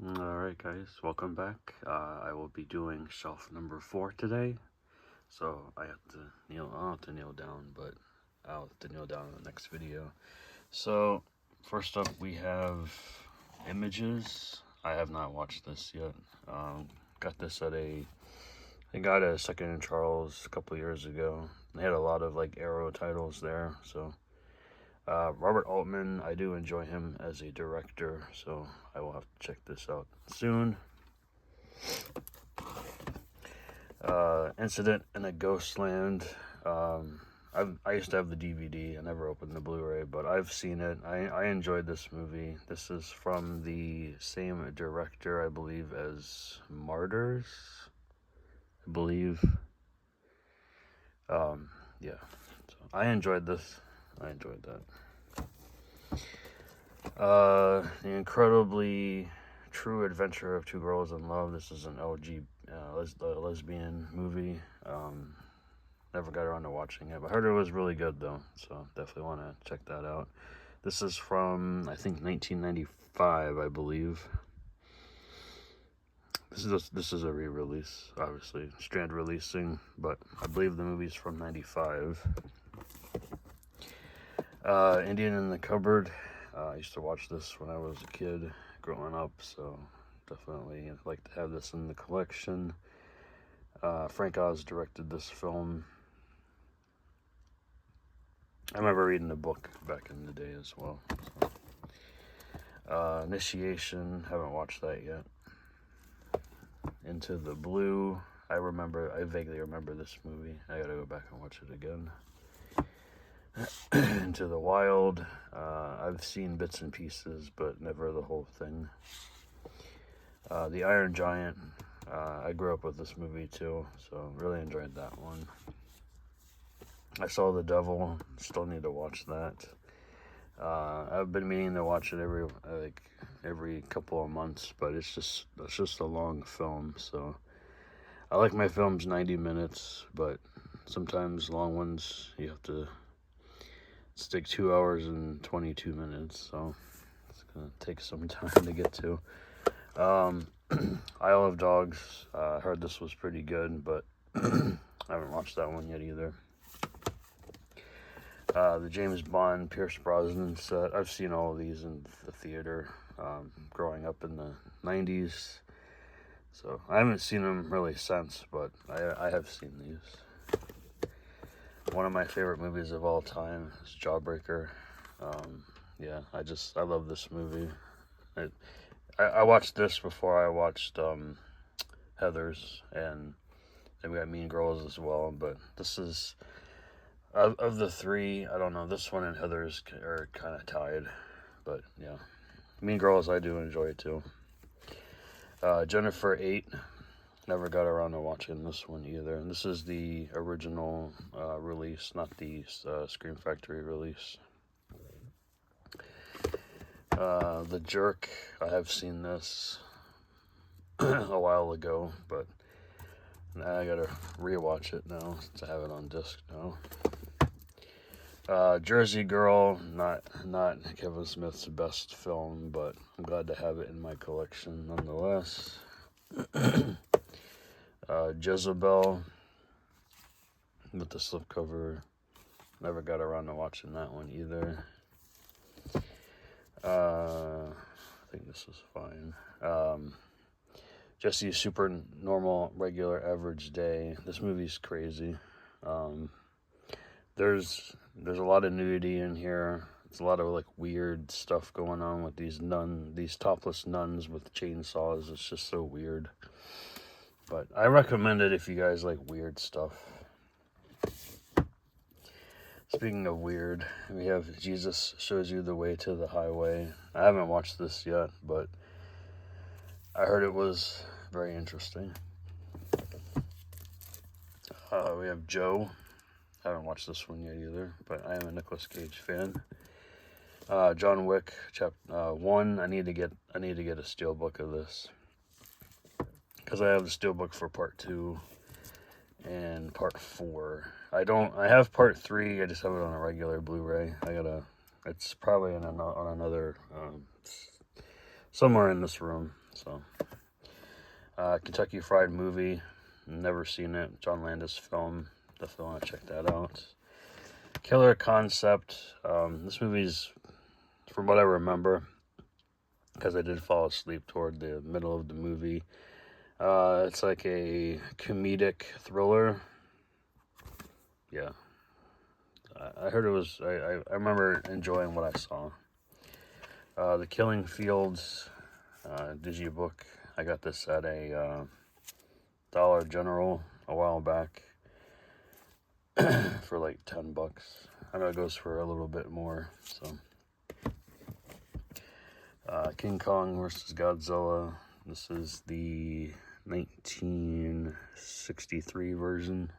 Alright guys, welcome back. I will be doing shelf number 4 today. So I have to I don't have to kneel down, but I'll have to kneel down in the next video. So first up we have Images. I have not watched this yet. Got this at I got a Second in Charles a couple years ago. They had a lot of like Arrow titles there, so Robert Altman, I do enjoy him as a director, so I will have to check this out soon. Incident in a Ghost Land. I used to have the DVD. I never opened the Blu-ray, but I've seen it. I enjoyed this movie. This is from the same director, I believe, as Martyrs. I believe. Yeah. So I enjoyed this. I enjoyed that. The Incredibly True Adventure of Two Girls in Love. This is an lesbian movie. Never got around to watching it, but I heard it was really good though, so definitely want to check that out. This is from, I think, 1995, I believe. This is a re-release, obviously. Strand releasing, but I believe the movie's from 95. Indian in the Cupboard. I used to watch this when I was a kid growing up, so definitely like to have this in the collection. Frank Oz directed this film. I remember reading the book back in the day as well. So. Initiation, haven't watched that yet. Into the Blue, I vaguely remember this movie. I gotta go back and watch it again. Into the Wild, I've seen bits and pieces, but never the whole thing. The Iron Giant, I grew up with this movie too, so really enjoyed that one. I Saw the Devil, still need to watch that. I've been meaning to watch it every couple of months, but it's just a long film, so I like my films 90 minutes, but sometimes long ones you have to stick 2 hours and 22 minutes, so it's gonna take some time to get to. Isle of Dogs, I heard this was pretty good, but I haven't watched that one yet either. The James Bond, Pierce Brosnan set. I've seen all of these in the theater growing up in the 90s. So I haven't seen them really since, but I have seen these. One of my favorite movies of all time is Jawbreaker. Yeah, I love this movie. I watched this before I watched Heathers, and then we got Mean Girls as well, but this is... Of the three, I don't know, this one and Heathers are kind of tied, but yeah. Mean Girls I do enjoy too. Jennifer 8, never got around to watching this one either. And this is the original release, not the Scream Factory release. The Jerk, I have seen this a while ago, but I gotta rewatch it now since I have it on disc now. Jersey Girl, not Kevin Smith's best film, but I'm glad to have it in my collection nonetheless. Jezebel, with the slipcover, never got around to watching that one either. I think this is fine. Jesse's Super Normal Regular Average Day. This movie's crazy. There's a lot of nudity in here. It's a lot of like weird stuff going on with these topless nuns with chainsaws. It's just so weird. But I recommend it if you guys like weird stuff. Speaking of weird, we have Jesus Shows You the Way to the Highway. I haven't watched this yet, but I heard it was very interesting. We have Joe. I haven't watched this one yet either, but I am a Nicolas Cage fan. John Wick, Chapter 1. I need to get a steelbook of this because I have the steelbook for Part 2 and Part 4. I have Part 3. I just have it on a regular Blu-ray. It's probably on another somewhere in this room. So, Kentucky Fried Movie, never seen it. John Landis film, definitely want to check that out. Killer Concept, this movie's, from what I remember, because I did fall asleep toward the middle of the movie, it's like a comedic thriller. Yeah, I heard it was, I remember enjoying what I saw. The Killing Fields, digibook. I got this at a Dollar General a while back for like $10. I know it goes for a little bit more. So, King Kong versus Godzilla. This is the 1963 version.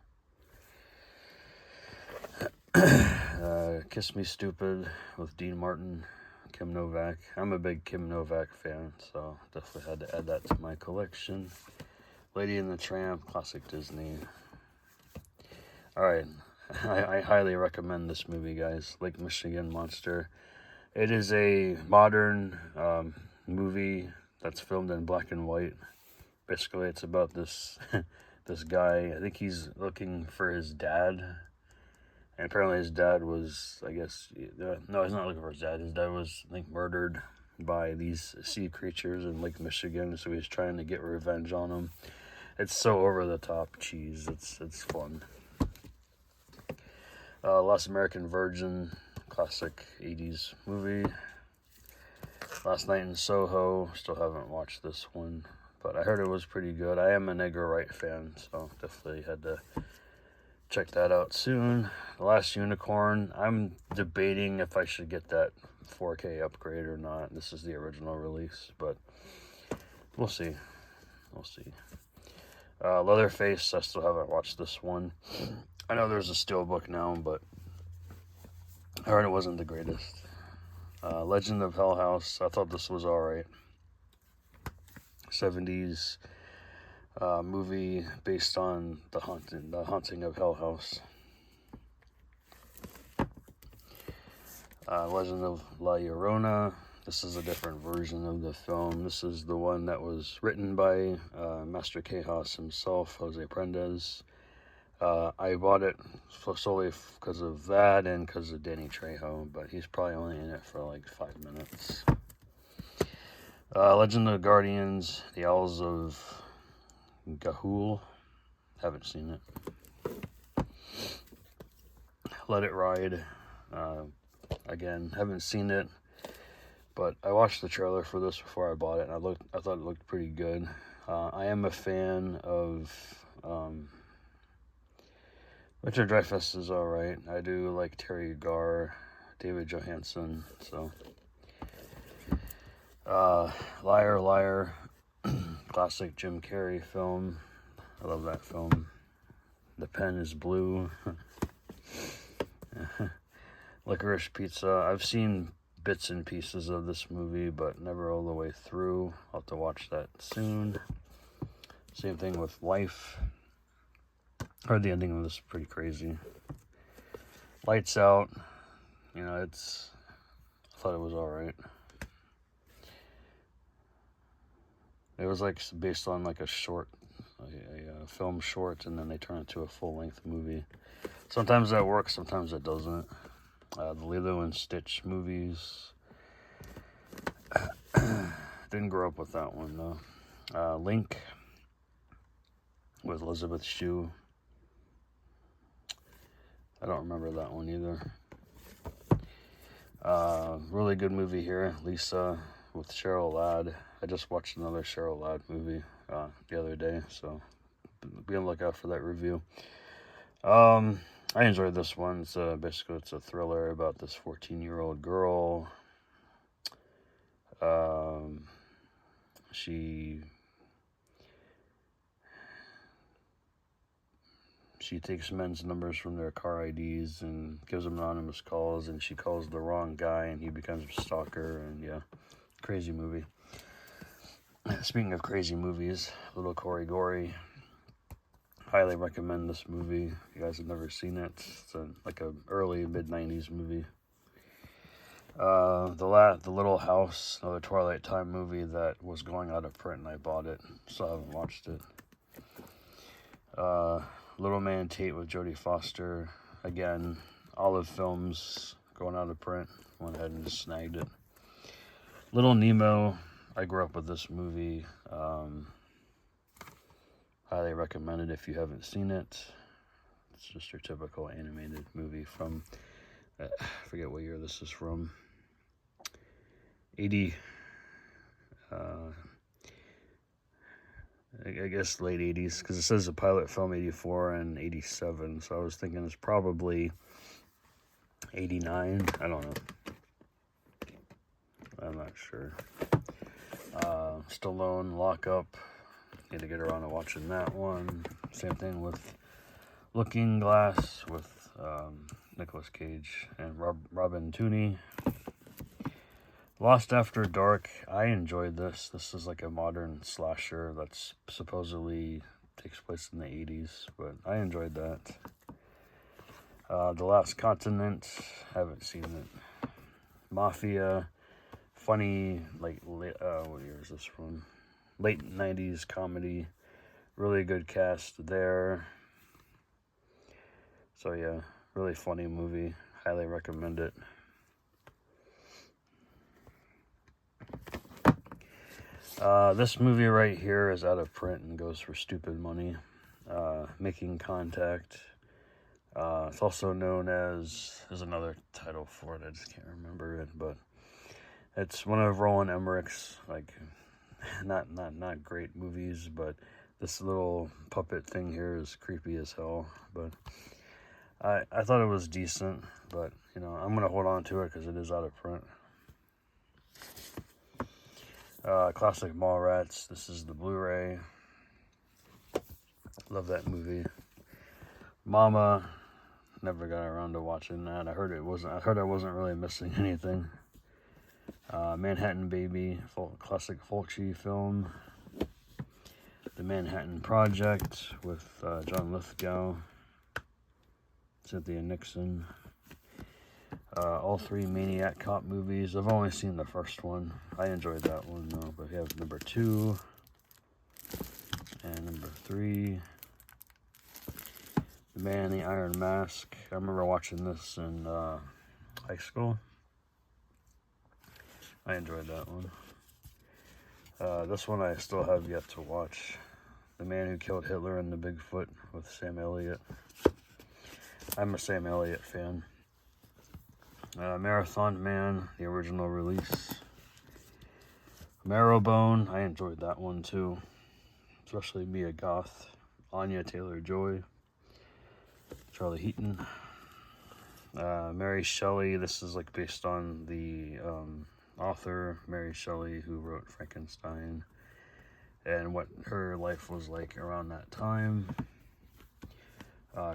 Kiss Me Stupid with Dean Martin, Kim Novak. I'm a big Kim Novak fan, so definitely had to add that to my collection. Lady and the Tramp, classic Disney. Alright, I highly recommend this movie, guys. Lake Michigan Monster. It is a modern movie that's filmed in black and white. Basically, it's about this this guy. I think he's looking for his dad. And apparently his dad was, I guess, no, he's not looking for his dad. His dad was, I think, murdered by these sea creatures in Lake Michigan, so he's trying to get revenge on them. It's so over-the-top cheese. It's fun. Last American Virgin, classic 80s movie. Last Night in Soho, still haven't watched this one, but I heard it was pretty good. I am an Edgar Wright fan, so definitely had to check that out soon. The Last Unicorn, I'm debating if I should get that 4K upgrade or not. This is the original release, but we'll see. We'll see. Leatherface, I still haven't watched this one. I know there's a steelbook now, but I heard it wasn't the greatest. Legend of Hell House, I thought this was alright. 70s movie based on the haunting of Hell House. Legend of La Llorona. This is a different version of the film. This is the one that was written by Master Quejas himself, Jose Prendez. I bought it solely because of that and because of Danny Trejo, but he's probably only in it for like 5 minutes. Legend of Guardians, The Owls of Ga'Hoole. Haven't seen it. Let It Ride. Again, haven't seen it, but I watched the trailer for this before I bought it, and I thought it looked pretty good. I am a fan of Richard Dreyfuss is alright. I do like Terry Garr, David Johansen, so. Liar, Liar, classic Jim Carrey film. I love that film. The Pen is Blue. Licorice Pizza. I've seen bits and pieces of this movie, but never all the way through. I'll have to watch that soon. Same thing with Life. I heard the ending of this is pretty crazy. Lights Out. You know, I thought it was alright. It was like based on like a short, a film short, and then they turn it to a full-length movie. Sometimes that works, sometimes it doesn't. The Lilo and Stitch movies. Didn't grow up with that one though. Link with Elizabeth Shue. I don't remember that one either. Really good movie here. Lisa with Cheryl Ladd. I just watched another Cheryl Ladd movie the other day, so be on the lookout for that review. I enjoyed this one. It's basically it's a thriller about this 14-year-old girl. She takes men's numbers from their car IDs and gives them anonymous calls, and she calls the wrong guy, and he becomes a stalker, and yeah, crazy movie. Speaking of crazy movies, Little Corey Gory. Highly recommend this movie. If you guys have never seen it, it's like a early mid-90s movie. The Little House, another Twilight Time movie that was going out of print, and I bought it. Still haven't watched it. Little Man Tate with Jodie Foster. Again, Olive Films going out of print. Went ahead and just snagged it. Little Nemo. I grew up with this movie. Highly recommend it if you haven't seen it. It's just your typical animated movie from, I forget what year this is from. 80, I guess late 80s, because it says the pilot film 84 and 87, so I was thinking it's probably 89. I don't know. I'm not sure. Stallone, Lock Up. Need to get around to watching that one. Same thing with Looking Glass with Nicolas Cage and Robin Tooney. Lost After Dark. I enjoyed this. This is like a modern slasher that's supposedly takes place in the 80s, but I enjoyed that. The Last Continent. Haven't seen it. Mafia. Funny, like, what year is this from? Late 90s comedy. Really good cast there. So yeah, really funny movie. Highly recommend it. This movie right here is out of print and goes for stupid money. Making Contact. It's also known as, there's another title for it, I just can't remember it, but it's one of Roland Emmerich's, like, not great movies, but this little puppet thing here is creepy as hell. But I thought it was decent, but, you know, I'm going to hold on to it because it is out of print. Classic Mallrats. This is the Blu-ray. Love that movie. Mama. Never got around to watching that. I heard I wasn't really missing anything. Manhattan Baby, classic Fulci film. The Manhattan Project with John Lithgow, Cynthia Nixon. All three Maniac Cop movies. I've only seen the first one. I enjoyed that one though. But we have number 2 and number 3. The Man in the Iron Mask. I remember watching this in high school. I enjoyed that one. This one I still have yet to watch. The Man Who Killed Hitler and the Bigfoot with Sam Elliott. I'm a Sam Elliott fan. Marathon Man, the original release. Marrowbone, I enjoyed that one too. Especially Mia Goth. Anya Taylor-Joy. Charlie Heaton. Mary Shelley, this is like based on the author Mary Shelley, who wrote Frankenstein and what her life was like around that time.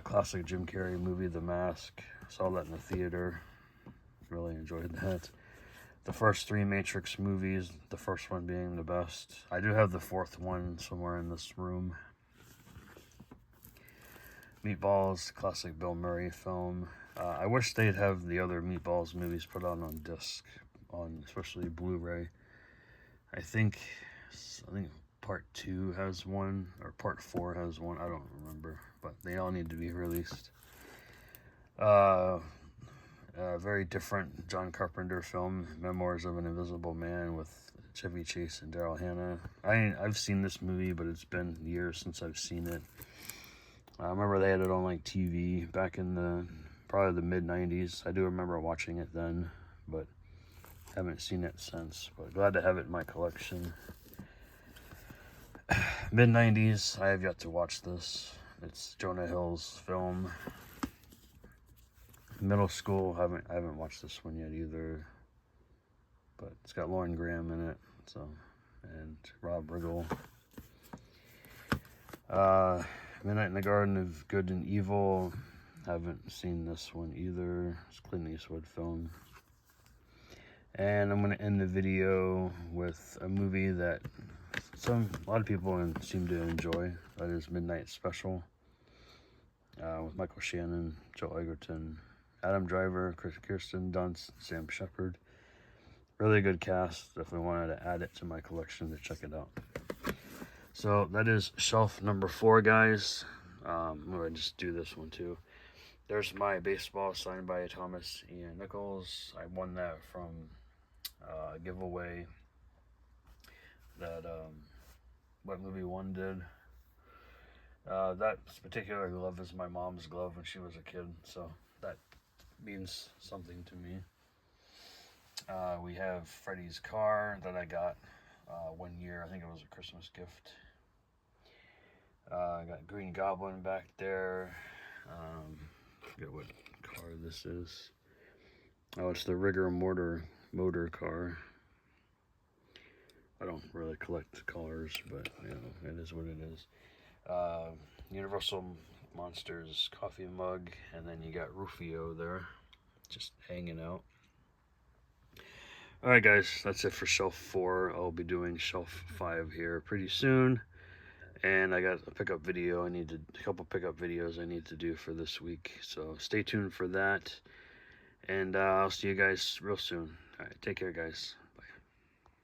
Classic Jim Carrey movie, The Mask. Saw that in the theater. Really enjoyed that. The first 3 Matrix movies, the first one being the best. I do have the 4th one somewhere in this room. Meatballs, classic Bill Murray film. I wish they'd have the other Meatballs movies put out on disc, on especially Blu-ray. I think part 2 has one, or part 4 has one. I don't remember, but they all need to be released. Very different John Carpenter film, Memoirs of an Invisible Man with Chevy Chase and Daryl Hannah. I've seen this movie, but it's been years since I've seen it. I remember they had it on like TV back in probably the mid-90s. I do remember watching it then, but haven't seen it since. But glad to have it in my collection. Mid-90s, I have yet to watch this. It's Jonah Hill's film. Middle School, I haven't watched this one yet either. But it's got Lauren Graham in it, so, and Rob Riggle. Midnight in the Garden of Good and Evil. Haven't seen this one either. It's a Clint Eastwood film. And I'm going to end the video with a movie that a lot of people seem to enjoy. That is Midnight Special. With Michael Shannon, Joel Egerton, Adam Driver, Kirsten Dunst, Sam Shepard. Really good cast. Definitely wanted to add it to my collection to check it out. So that is shelf number 4, guys. I'm going to just do this one too. There's my baseball signed by Thomas Ian Nichols. I won that from a giveaway that What Movie One did. That particular glove is my mom's glove when she was a kid, so that means something to me. We have Freddy's car that I got one year. I think it was a Christmas gift. I got Green Goblin back there. I forget what car this is. Oh, it's the Rigger motor car. I don't really collect cars, but you know, it is what it is. Universal Monsters coffee mug, and then you got Rufio there, just hanging out. Alright guys, that's it for shelf 4. I'll be doing shelf 5 here pretty soon. And I got a pickup video a couple pickup videos I need to do for this week. So stay tuned for that. And I'll see you guys real soon. Alright, take care guys.